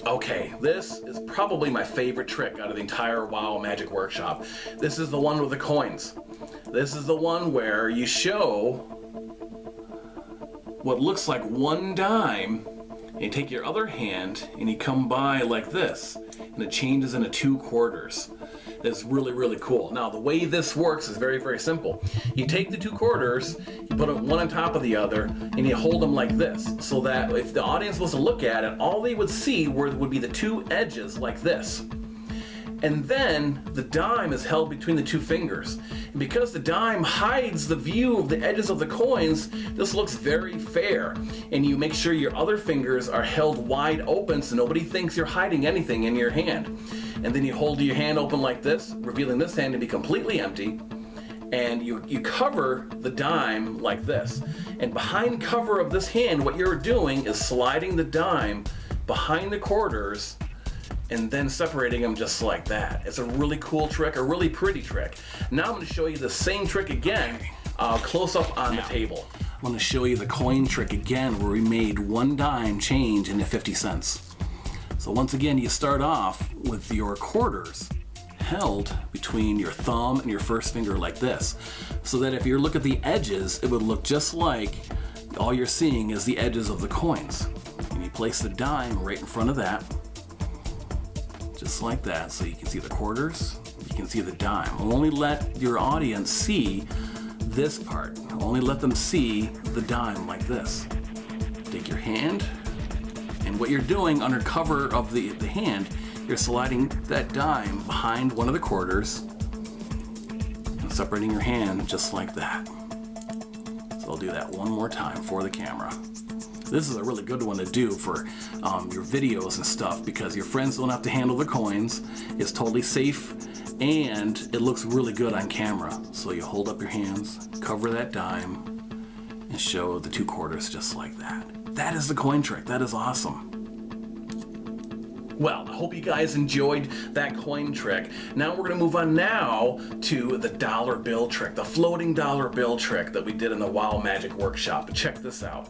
Okay, this is probably my favorite trick out of the entire WoW Magic Workshop. This is the one with the coins. This is the one where you show what looks like one dime, and you take your other hand and you come by like this, and it changes into 2 quarters. It's really, really cool. Now, the way this works is very, very simple. You take the 2 quarters, you put them one on top of the other, and you hold them like this, so that if the audience was to look at it, all they would see would be the 2 edges like this. And then the dime is held between the 2 fingers. And because the dime hides the view of the edges of the coins, this looks very fair. And you make sure your other fingers are held wide open so nobody thinks you're hiding anything in your hand. And then you hold your hand open like this, revealing this hand to be completely empty. And you cover the dime like this. And behind cover of this hand, what you're doing is sliding the dime behind the quarters and then separating them just like that. It's a really cool trick, a really pretty trick. Now I'm going to show you the same trick again, close up on the table. I'm going to show you the coin trick again, where we made 1 dime change into 50 cents. So once again, you start off with your quarters held between your thumb and your first finger like this, so that if you look at the edges, it would look just like all you're seeing is the edges of the coins. And you place the dime right in front of that, just like that, so you can see the quarters, you can see the dime. Only let your audience see this part. Only let them see the dime like this. Take your hand, and what you're doing under cover of the hand, you're sliding that dime behind one of the quarters and separating your hand just like that. So I'll do that one more time for the camera. This is a really good one to do for your videos and stuff, because your friends don't have to handle the coins. It's totally safe and it looks really good on camera. So you hold up your hands, cover that dime, and show the 2 quarters just like that. That is the coin trick. That is awesome. Well, I hope you guys enjoyed that coin trick. Now we're going to move on now to the dollar bill trick, the floating dollar bill trick that we did in the WoW Magic Workshop. Check this out.